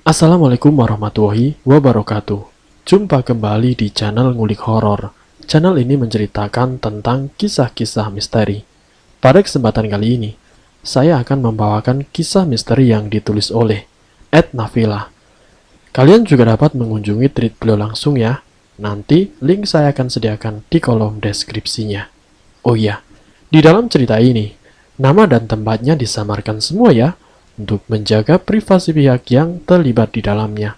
Assalamualaikum warahmatullahi wabarakatuh. Jumpa kembali di channel Ngulik Horor. Channel ini menceritakan tentang kisah-kisah misteri. Pada kesempatan kali ini, saya akan membawakan kisah misteri yang ditulis oleh Ed Nafila. Kalian juga dapat mengunjungi tweet beliau langsung ya. Nanti link saya akan sediakan di kolom deskripsinya. Oh iya, di dalam cerita ini, nama dan tempatnya disamarkan semua ya, untuk menjaga privasi pihak yang terlibat di dalamnya.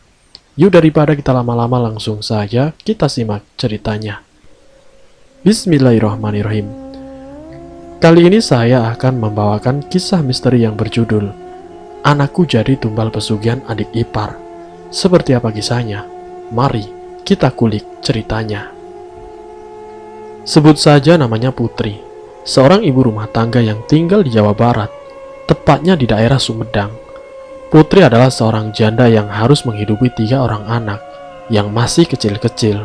Yuk daripada kita lama-lama langsung saja kita simak ceritanya. Bismillahirrahmanirrahim. Kali ini saya akan membawakan kisah misteri yang berjudul Anakku Jadi Tumbal Pesugihan Adik Ipar. Seperti apa kisahnya? Mari kita kulik ceritanya. Sebut saja namanya Putri, seorang ibu rumah tangga yang tinggal di Jawa Barat, tepatnya di daerah Sumedang. Putri adalah seorang janda yang harus menghidupi 3 orang anak yang masih kecil-kecil.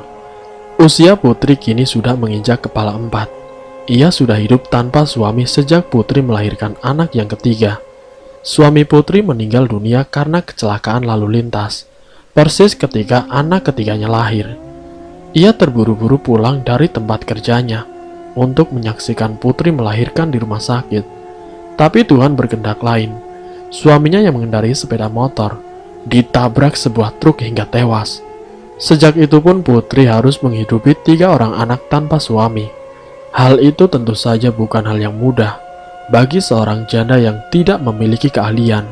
Usia Putri kini sudah menginjak kepala 4. Ia sudah hidup tanpa suami sejak Putri melahirkan anak yang ketiga. Suami Putri meninggal dunia karena kecelakaan lalu lintas, persis ketika anak ketiganya lahir. Ia terburu-buru pulang dari tempat kerjanya untuk menyaksikan Putri melahirkan di rumah sakit. Tapi Tuhan berkehendak lain. Suaminya yang mengendarai sepeda motor ditabrak sebuah truk hingga tewas. Sejak itu pun Putri harus menghidupi 3 orang anak tanpa suami. Hal itu tentu saja bukan hal yang mudah bagi seorang janda yang tidak memiliki keahlian.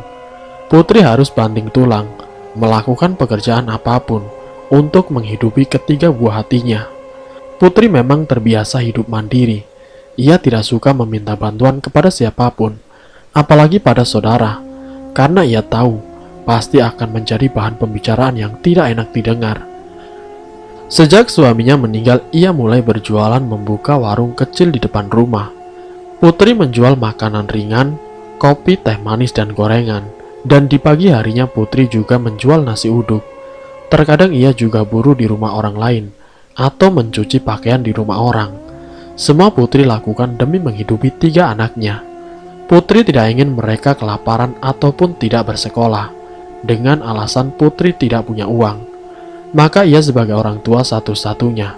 Putri harus banting tulang, melakukan pekerjaan apapun untuk menghidupi ketiga buah hatinya. Putri memang terbiasa hidup mandiri. Ia tidak suka meminta bantuan kepada siapapun, apalagi pada saudara, karena ia tahu pasti akan menjadi bahan pembicaraan yang tidak enak didengar. Sejak suaminya meninggal, ia mulai berjualan membuka warung kecil di depan rumah. Putri menjual makanan ringan, kopi, teh manis, dan gorengan, dan di pagi harinya Putri juga menjual nasi uduk. Terkadang ia juga buruh di rumah orang lain, atau mencuci pakaian di rumah orang. Semua Putri lakukan demi menghidupi 3 anaknya. Putri tidak ingin mereka kelaparan ataupun tidak bersekolah. Dengan alasan Putri tidak punya uang, maka ia sebagai orang tua satu-satunya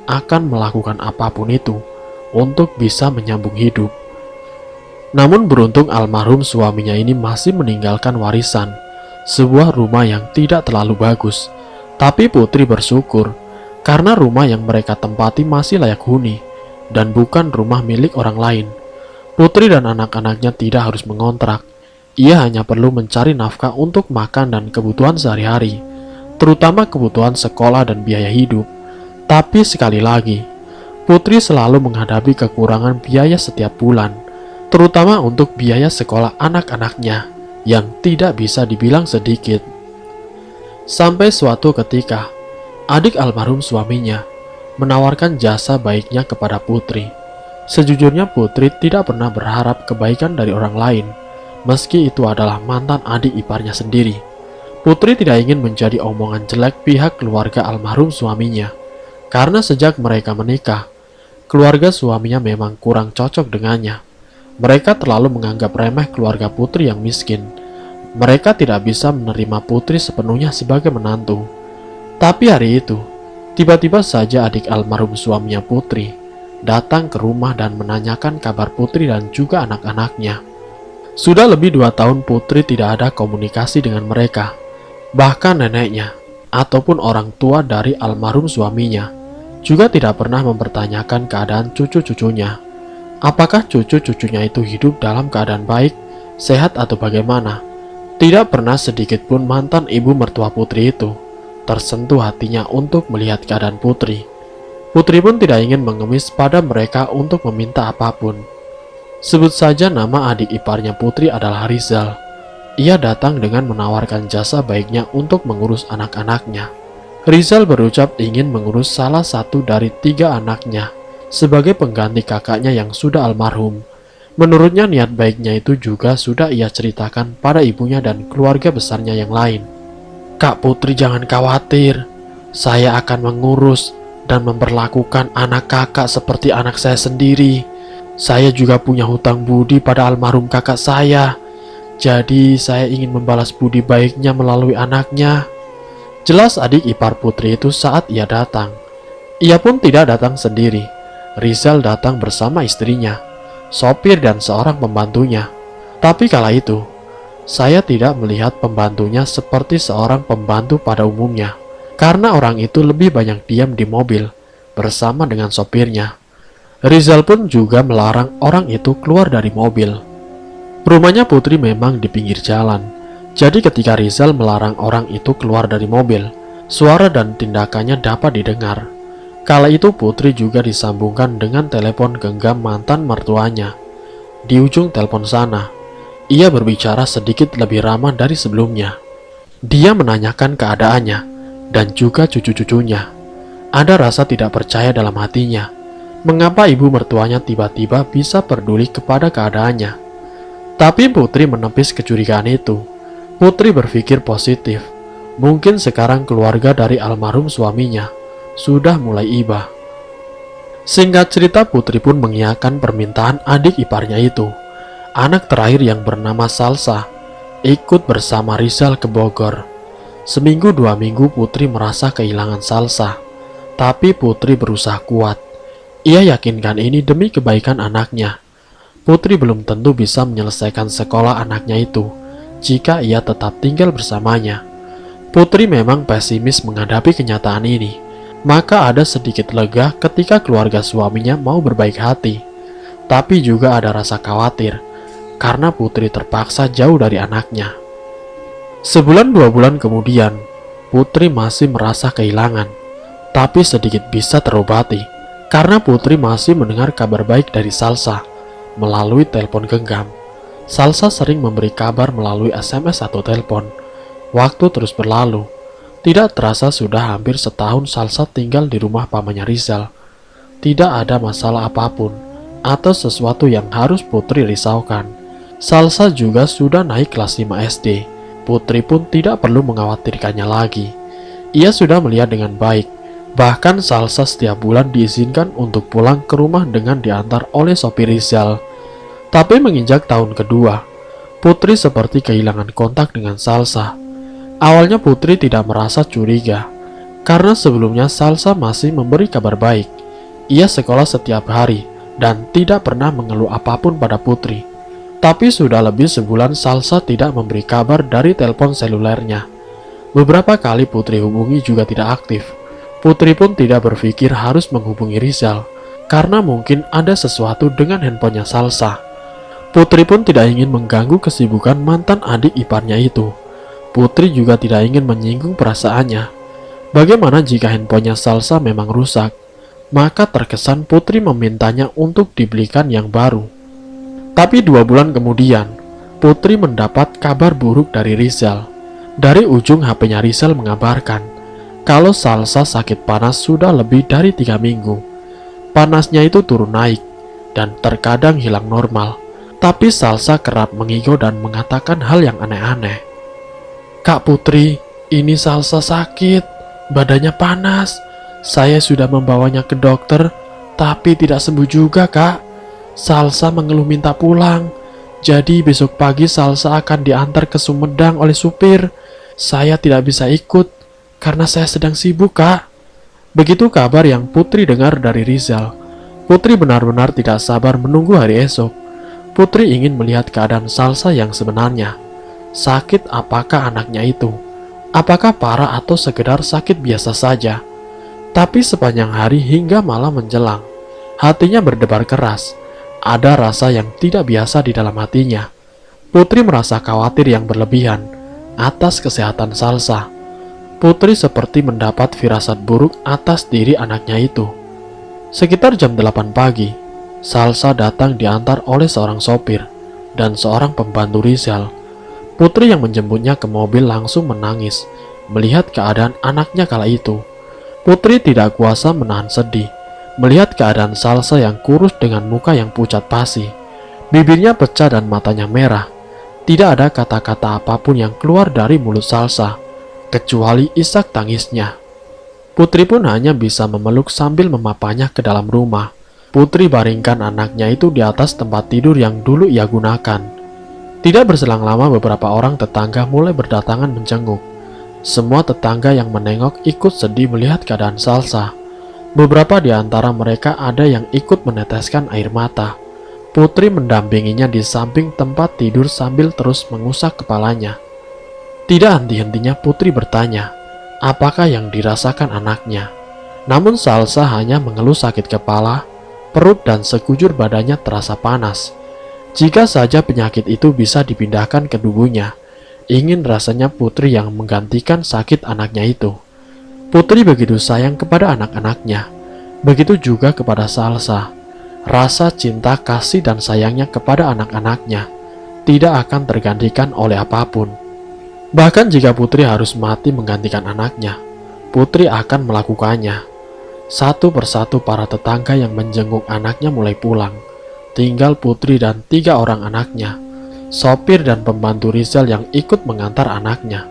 akan melakukan apapun itu untuk bisa menyambung hidup. Namun beruntung almarhum suaminya ini masih meninggalkan warisan, sebuah rumah yang tidak terlalu bagus. Tapi Putri bersyukur karena rumah yang mereka tempati masih layak huni dan bukan rumah milik orang lain. Putri dan anak-anaknya tidak harus mengontrak. Ia hanya perlu mencari nafkah untuk makan dan kebutuhan sehari-hari, terutama kebutuhan sekolah dan biaya hidup. Tapi sekali lagi, Putri selalu menghadapi kekurangan biaya setiap bulan, terutama untuk biaya sekolah anak-anaknya yang tidak bisa dibilang sedikit. Sampai suatu ketika, adik almarhum suaminya menawarkan jasa baiknya kepada Putri. Sejujurnya Putri tidak pernah berharap kebaikan dari orang lain, meski itu adalah mantan adik iparnya sendiri. Putri tidak ingin menjadi omongan jelek pihak keluarga almarhum suaminya, karena sejak mereka menikah, keluarga suaminya memang kurang cocok dengannya. Mereka terlalu menganggap remeh keluarga Putri yang miskin. Mereka tidak bisa menerima Putri sepenuhnya sebagai menantu. Tapi hari itu, tiba-tiba saja adik almarhum suaminya Putri datang ke rumah dan menanyakan kabar Putri dan juga anak-anaknya. Sudah lebih 2 tahun Putri tidak ada komunikasi dengan mereka. Bahkan neneknya, ataupun orang tua dari almarhum suaminya, juga tidak pernah mempertanyakan keadaan cucu-cucunya. Apakah cucu-cucunya itu hidup dalam keadaan baik, sehat atau bagaimana? Tidak pernah sedikit pun mantan ibu mertua Putri itu tersentuh hatinya untuk melihat keadaan Putri. Putri pun tidak ingin mengemis pada mereka untuk meminta apapun. Sebut saja nama adik iparnya Putri adalah Rizal. Ia datang dengan menawarkan jasa baiknya untuk mengurus anak-anaknya. Rizal berucap ingin mengurus salah satu dari 3 anaknya sebagai pengganti kakaknya yang sudah almarhum. Menurutnya niat baiknya itu juga sudah ia ceritakan pada ibunya dan keluarga besarnya yang lain. "Kak Putri jangan khawatir, saya akan mengurus dan memperlakukan anak kakak seperti anak saya sendiri. Saya juga punya hutang budi pada almarhum kakak saya. Jadi saya ingin membalas budi baiknya melalui anaknya. Jelas adik ipar Putri itu saat ia datang. Ia pun tidak datang sendiri. Rizal datang bersama istrinya, sopir dan seorang pembantunya. Tapi kala itu, saya tidak melihat pembantunya seperti seorang pembantu pada umumnya. Karena orang itu lebih banyak diam di mobil bersama dengan sopirnya. Rizal pun juga melarang orang itu keluar dari mobil. Rumahnya Putri memang di pinggir jalan. Jadi ketika Rizal melarang orang itu keluar dari mobil, suara dan tindakannya dapat didengar. Kala itu Putri juga disambungkan dengan telepon genggam mantan mertuanya. Di ujung telepon sana, ia berbicara sedikit lebih ramah dari sebelumnya. Dia menanyakan keadaannya dan juga cucu-cucunya. Ada rasa tidak percaya dalam hatinya. Mengapa ibu mertuanya tiba-tiba bisa peduli kepada keadaannya? Tapi Putri menepis kecurigaan itu. Putri berpikir positif. Mungkin sekarang keluarga dari almarhum suaminya sudah mulai iba. Singkat cerita, Putri pun mengiyakan permintaan adik iparnya itu. Anak terakhir yang bernama Salsa ikut bersama Rizal ke Bogor. Seminggu 2 minggu Putri merasa kehilangan Salsa. Tapi Putri berusaha kuat. Ia yakinkan ini demi kebaikan anaknya. Putri belum tentu bisa menyelesaikan sekolah anaknya itu jika ia tetap tinggal bersamanya. Putri memang pesimis menghadapi kenyataan ini. Maka ada sedikit lega ketika keluarga suaminya mau berbaik hati. Tapi juga ada rasa khawatir karena Putri terpaksa jauh dari anaknya. Sebulan 2 bulan kemudian, Putri masih merasa kehilangan, tapi sedikit bisa terobati karena Putri masih mendengar kabar baik dari Salsa melalui telepon genggam. Salsa sering memberi kabar melalui SMS atau telepon. Waktu terus berlalu. Tidak terasa sudah hampir setahun Salsa tinggal di rumah pamannya Rizal. Tidak ada masalah apapun atau sesuatu yang harus Putri risaukan. Salsa juga sudah naik kelas 5 SD. Putri pun tidak perlu mengkhawatirkannya lagi. Ia sudah melihat dengan baik. Bahkan Salsa setiap bulan diizinkan untuk pulang ke rumah dengan diantar oleh sopir Rizal. Tapi menginjak tahun kedua, Putri seperti kehilangan kontak dengan Salsa. Awalnya Putri tidak merasa curiga, karena sebelumnya Salsa masih memberi kabar baik. Ia sekolah setiap hari dan tidak pernah mengeluh apapun pada Putri. Tapi sudah lebih sebulan Salsa tidak memberi kabar dari telepon selulernya. Beberapa kali Putri hubungi juga tidak aktif. Putri pun tidak berpikir harus menghubungi Rizal, karena mungkin ada sesuatu dengan handphonenya Salsa. Putri pun tidak ingin mengganggu kesibukan mantan adik iparnya itu. Putri juga tidak ingin menyinggung perasaannya. Bagaimana jika handphonenya Salsa memang rusak? Maka terkesan Putri memintanya untuk dibelikan yang baru. Tapi 2 bulan kemudian, Putri mendapat kabar buruk dari Rizal. Dari ujung HP-nya Rizal mengabarkan kalau Salsa sakit panas sudah lebih dari 3 minggu. Panasnya itu turun naik dan terkadang hilang normal. Tapi Salsa kerap mengigo dan mengatakan hal yang aneh-aneh. "Kak Putri, ini Salsa sakit, badannya panas. Saya sudah membawanya ke dokter, tapi tidak sembuh juga, Kak. Salsa mengeluh minta pulang. Jadi besok pagi Salsa akan diantar ke Sumedang oleh supir. Saya tidak bisa ikut, karena saya sedang sibuk, Kak." Begitu kabar yang Putri dengar dari Rizal. Putri benar-benar tidak sabar menunggu hari esok. Putri ingin melihat keadaan Salsa yang sebenarnya. Sakit apakah anaknya itu? Apakah parah atau sekedar sakit biasa saja? Tapi sepanjang hari hingga malam menjelang, hatinya berdebar keras. Ada rasa yang tidak biasa di dalam hatinya. Putri merasa khawatir yang berlebihan atas kesehatan Salsa. Putri seperti mendapat firasat buruk atas diri anaknya itu. Sekitar jam 8 pagi, Salsa datang diantar oleh seorang sopir dan seorang pembantu Rizal. Putri yang menjemputnya ke mobil langsung menangis melihat keadaan anaknya kala itu. Putri tidak kuasa menahan sedih melihat keadaan Salsa yang kurus dengan muka yang pucat pasi. Bibirnya pecah dan matanya merah. Tidak ada kata-kata apapun yang keluar dari mulut Salsa, kecuali isak tangisnya. Putri pun hanya bisa memeluk sambil memapanya ke dalam rumah. Putri baringkan anaknya itu di atas tempat tidur yang dulu ia gunakan. Tidak berselang lama beberapa orang tetangga mulai berdatangan menjenguk. Semua tetangga yang menengok ikut sedih melihat keadaan Salsa. Beberapa di antara mereka ada yang ikut meneteskan air mata. Putri mendampinginya di samping tempat tidur sambil terus mengusap kepalanya. Tidak henti-hentinya Putri bertanya, apakah yang dirasakan anaknya. Namun Salsa hanya mengeluh sakit kepala, perut dan sekujur badannya terasa panas. Jika saja penyakit itu bisa dipindahkan ke tubuhnya, ingin rasanya Putri yang menggantikan sakit anaknya itu. Putri begitu sayang kepada anak-anaknya, begitu juga kepada Salsa. Rasa cinta, kasih, dan sayangnya kepada anak-anaknya tidak akan tergantikan oleh apapun. Bahkan jika Putri harus mati menggantikan anaknya, Putri akan melakukannya. Satu persatu para tetangga yang menjenguk anaknya mulai pulang. Tinggal Putri dan 3 orang anaknya, sopir dan pembantu Rizal yang ikut mengantar anaknya.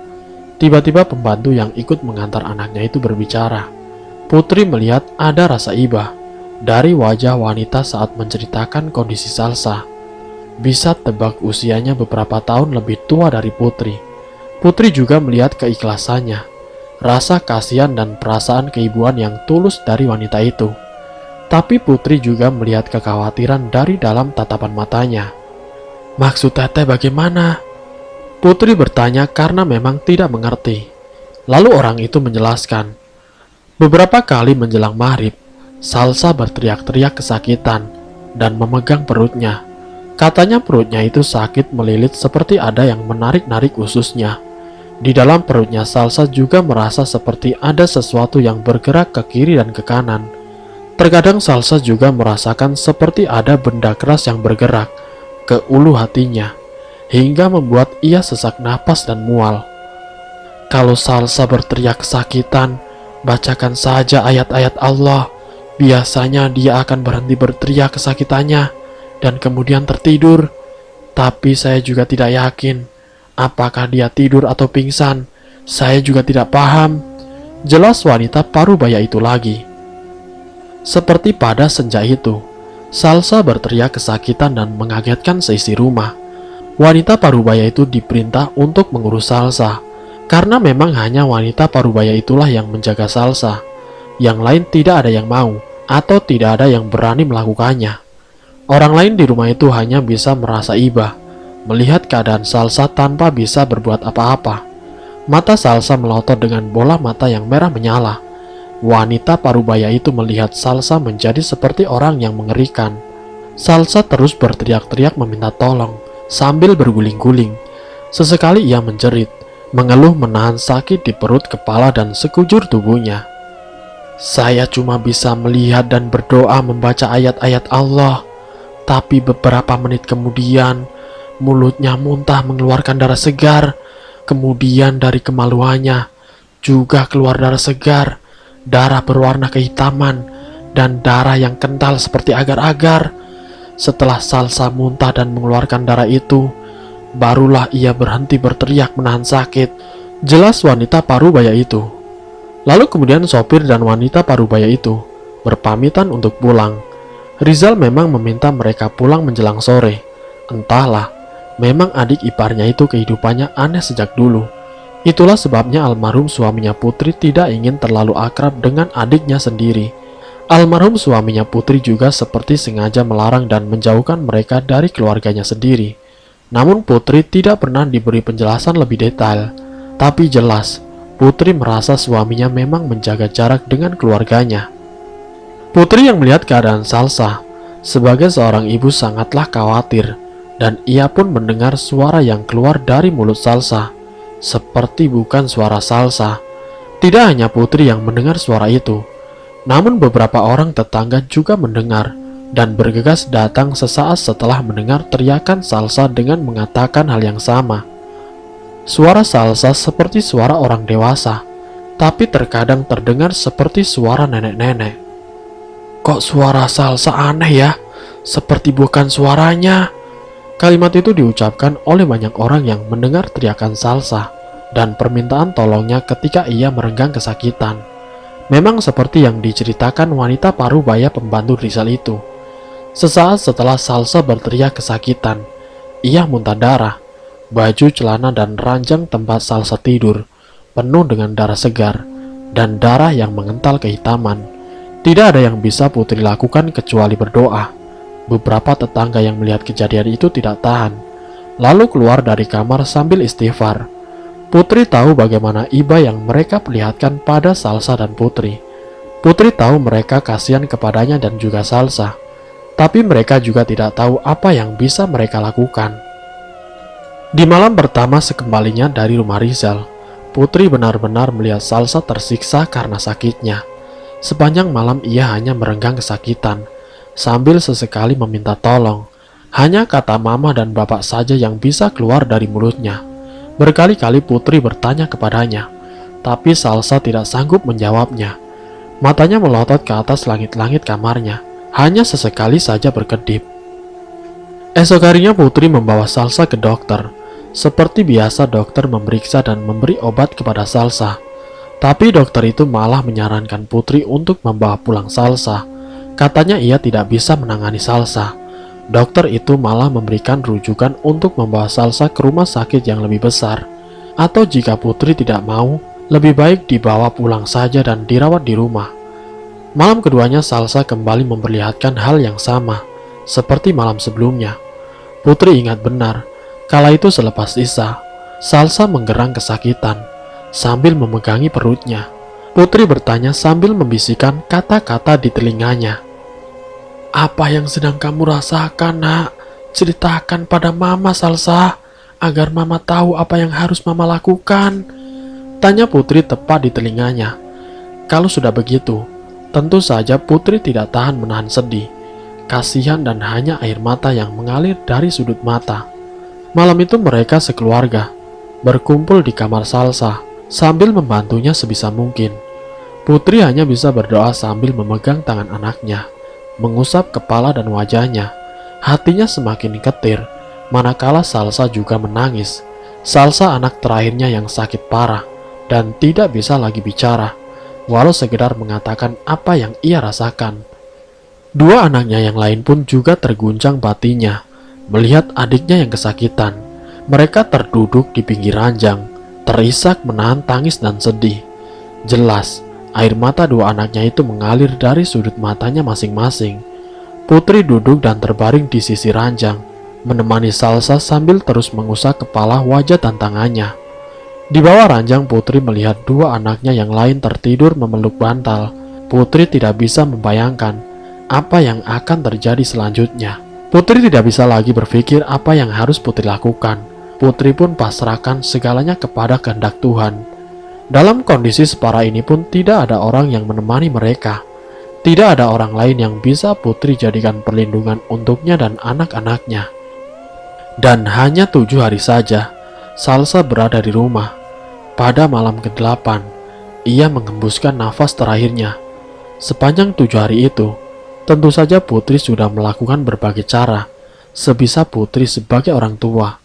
Tiba-tiba pembantu yang ikut mengantar anaknya itu berbicara. Putri melihat ada rasa iba dari wajah wanita saat menceritakan kondisi Salsa. Bisa tebak usianya beberapa tahun lebih tua dari Putri. Putri juga melihat keikhlasannya, rasa kasihan dan perasaan keibuan yang tulus dari wanita itu. Tapi Putri juga melihat kekhawatiran dari dalam tatapan matanya. Maksud teteh bagaimana? Putri bertanya karena memang tidak mengerti. Lalu orang itu menjelaskan. Beberapa kali menjelang maghrib, Salsa berteriak-teriak kesakitan dan memegang perutnya. Katanya perutnya itu sakit melilit seperti ada yang menarik-narik ususnya. Di dalam perutnya Salsa juga merasa seperti ada sesuatu yang bergerak ke kiri dan ke kanan. Terkadang Salsa juga merasakan seperti ada benda keras yang bergerak ke ulu hatinya, hingga membuat ia sesak napas dan mual. Kalau Salsa berteriak kesakitan, bacakan saja ayat-ayat Allah. Biasanya dia akan berhenti berteriak kesakitannya dan kemudian tertidur. Tapi saya juga tidak yakin apakah dia tidur atau pingsan. Saya juga tidak paham. Jelas wanita parubaya itu lagi. Seperti pada senja itu, Salsa berteriak kesakitan dan mengagetkan seisi rumah. Wanita parubaya itu diperintah untuk mengurus Salsa, karena memang hanya wanita parubaya itulah yang menjaga Salsa. Yang lain tidak ada yang mau, atau tidak ada yang berani melakukannya. Orang lain di rumah itu hanya bisa merasa iba, melihat keadaan Salsa tanpa bisa berbuat apa-apa. Mata Salsa melotot dengan bola mata yang merah menyala. Wanita parubaya itu melihat Salsa menjadi seperti orang yang mengerikan. Salsa terus berteriak-teriak meminta tolong, sambil berguling-guling. Sesekali ia menjerit, mengeluh menahan sakit di perut, kepala, dan sekujur tubuhnya. Saya cuma bisa melihat dan berdoa membaca ayat-ayat Allah. Tapi beberapa menit kemudian, mulutnya muntah mengeluarkan darah segar. Kemudian dari kemaluannya juga keluar darah segar. Darah berwarna kehitaman dan darah yang kental seperti agar-agar. Setelah Salsa muntah dan mengeluarkan darah itu, barulah ia berhenti berteriak menahan sakit. Jelas wanita parubaya itu. Lalu kemudian sopir dan wanita parubaya itu berpamitan untuk pulang. Rizal memang meminta mereka pulang menjelang sore. Entahlah, memang adik iparnya itu kehidupannya aneh sejak dulu. Itulah sebabnya almarhum suaminya Putri tidak ingin terlalu akrab dengan adiknya sendiri. Almarhum suaminya Putri juga seperti sengaja melarang dan menjauhkan mereka dari keluarganya sendiri. Namun Putri tidak pernah diberi penjelasan lebih detail. Tapi jelas, Putri merasa suaminya memang menjaga jarak dengan keluarganya. Putri yang melihat keadaan Salsa sebagai seorang ibu sangatlah khawatir, dan ia pun mendengar suara yang keluar dari mulut Salsa. Seperti bukan suara Salsa. Tidak hanya Putri yang mendengar suara itu, namun beberapa orang tetangga juga mendengar dan bergegas datang sesaat setelah mendengar teriakan Salsa dengan mengatakan hal yang sama. Suara Salsa seperti suara orang dewasa, tapi terkadang terdengar seperti suara nenek-nenek. Kok suara Salsa aneh ya? Seperti bukan suaranya. Kalimat itu diucapkan oleh banyak orang yang mendengar teriakan Salsa dan permintaan tolongnya ketika ia merenggang kesakitan. Memang seperti yang diceritakan wanita parubaya pembantu Rizal itu. Sesaat setelah Salsa berteriak kesakitan, Ia muntah darah. Baju, celana, dan ranjang tempat Salsa tidur penuh dengan darah segar dan darah yang mengental kehitaman. Tidak ada yang bisa Putri lakukan kecuali berdoa. Beberapa tetangga yang melihat kejadian itu tidak tahan, lalu keluar dari kamar sambil istighfar. Putri tahu bagaimana iba yang mereka perlihatkan pada Salsa dan Putri. Putri tahu mereka kasihan kepadanya dan juga Salsa, tapi mereka juga tidak tahu apa yang bisa mereka lakukan. Di malam pertama sekembalinya dari rumah Rizal, Putri benar-benar melihat Salsa tersiksa karena sakitnya. Sepanjang malam ia hanya merenggang kesakitan, sambil sesekali meminta tolong. Hanya kata mama dan bapak saja yang bisa keluar dari mulutnya. Berkali-kali Putri bertanya kepadanya, tapi Salsa tidak sanggup menjawabnya. Matanya melotot ke atas langit-langit kamarnya, hanya sesekali saja berkedip. Esok harinya Putri membawa Salsa ke dokter. Seperti biasa dokter memeriksa dan memberi obat kepada Salsa. Tapi dokter itu malah menyarankan Putri untuk membawa pulang Salsa. Katanya ia tidak bisa menangani Salsa. Dokter itu malah memberikan rujukan untuk membawa Salsa ke rumah sakit yang lebih besar. Atau jika Putri tidak mau, lebih baik dibawa pulang saja dan dirawat di rumah. Malam keduanya Salsa kembali memperlihatkan hal yang sama, seperti malam sebelumnya. Putri ingat benar, kala itu selepas Isya, Salsa menggerang kesakitan sambil memegangi perutnya. Putri bertanya sambil membisikkan kata-kata di telinganya. "Apa yang sedang kamu rasakan, nak? Ceritakan pada mama, Salsa, agar mama tahu apa yang harus mama lakukan," tanya Putri tepat di telinganya. Kalau sudah begitu, tentu saja Putri tidak tahan menahan sedih, kasihan, dan hanya air mata yang mengalir dari sudut mata. Malam itu mereka sekeluarga berkumpul di kamar Salsa sambil membantunya sebisa mungkin. Putri hanya bisa berdoa sambil memegang tangan anaknya, mengusap kepala dan wajahnya. Hatinya semakin ketir, manakala Salsa juga menangis. Salsa anak terakhirnya yang sakit parah dan tidak bisa lagi bicara, walau sekedar mengatakan apa yang ia rasakan. Dua anaknya yang lain pun juga terguncang batinnya melihat adiknya yang kesakitan. Mereka terduduk di pinggir ranjang, terisak menahan tangis dan sedih. Jelas, air mata dua anaknya itu mengalir dari sudut matanya masing-masing. Putri duduk dan terbaring di sisi ranjang, menemani Salsa sambil terus mengusap kepala, wajah, dan tangannya. Di bawah ranjang Putri melihat dua anaknya yang lain tertidur memeluk bantal. Putri tidak bisa membayangkan apa yang akan terjadi selanjutnya. Putri tidak bisa lagi berpikir apa yang harus Putri lakukan. Putri pun pasrahkan segalanya kepada kehendak Tuhan. Dalam kondisi separah ini pun tidak ada orang yang menemani mereka. Tidak ada orang lain yang bisa Putri jadikan perlindungan untuknya dan anak-anaknya. Dan hanya 7 hari saja Salsa berada di rumah. Pada malam ke-8, ia mengembuskan nafas terakhirnya. Sepanjang 7 hari itu, tentu saja Putri sudah melakukan berbagai cara sebisa Putri sebagai orang tua.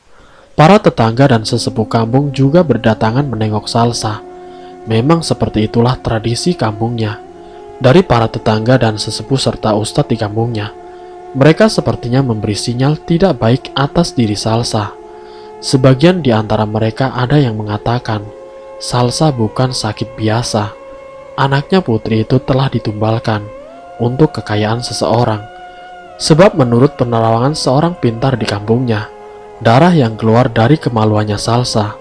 Para tetangga dan sesepuh kampung juga berdatangan menengok Salsa. Memang seperti itulah tradisi kampungnya. Dari para tetangga dan sesepuh serta ustadz di kampungnya, mereka sepertinya memberi sinyal tidak baik atas diri Salsa. Sebagian di antara mereka ada yang mengatakan, Salsa bukan sakit biasa. Anaknya Putri itu telah ditumbalkan untuk kekayaan seseorang. Sebab menurut penerawangan seorang pintar di kampungnya, darah yang keluar dari kemaluannya Salsa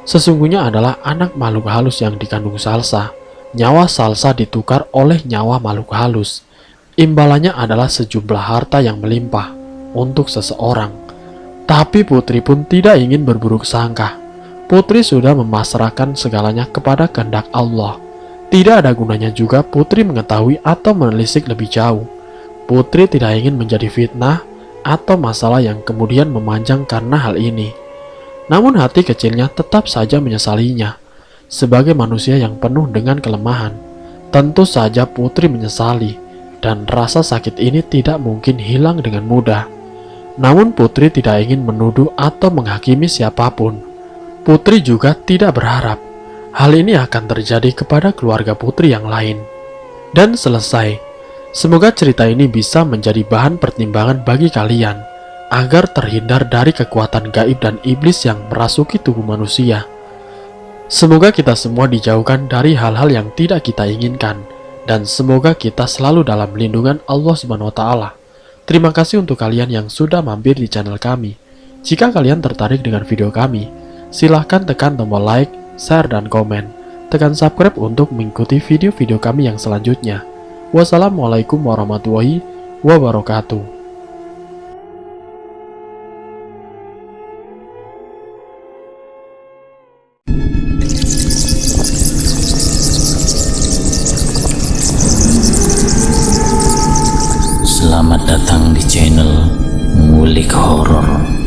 sesungguhnya adalah anak makhluk halus yang dikandung Salsa. Nyawa Salsa ditukar oleh nyawa makhluk halus. Imbalannya adalah sejumlah harta yang melimpah untuk seseorang. Tapi Putri pun tidak ingin berburuk sangka. Putri sudah memasrahkan segalanya kepada kehendak Allah. Tidak ada gunanya juga Putri mengetahui atau menelisik lebih jauh. Putri tidak ingin menjadi fitnah atau masalah yang kemudian memanjang karena hal ini. Namun hati kecilnya tetap saja menyesalinya. Sebagai manusia yang penuh dengan kelemahan, tentu saja Putri menyesali, dan rasa sakit ini tidak mungkin hilang dengan mudah. Namun Putri tidak ingin menuduh atau menghakimi siapapun. Putri juga tidak berharap hal ini akan terjadi kepada keluarga Putri yang lain. Dan selesai. Semoga cerita ini bisa menjadi bahan pertimbangan bagi kalian. agar terhindar dari kekuatan gaib dan iblis yang merasuki tubuh manusia. Semoga kita semua dijauhkan dari hal-hal yang tidak kita inginkan, dan semoga kita selalu dalam lindungan Allah Subhanahu wa Ta'ala. Terima kasih untuk kalian yang sudah mampir di channel kami. Jika kalian tertarik dengan video kami, silahkan tekan tombol like, share, dan komen. Tekan subscribe untuk mengikuti video-video kami yang selanjutnya. Wassalamualaikum warahmatullahi wabarakatuh. Selamat datang di channel Ngulik Horor.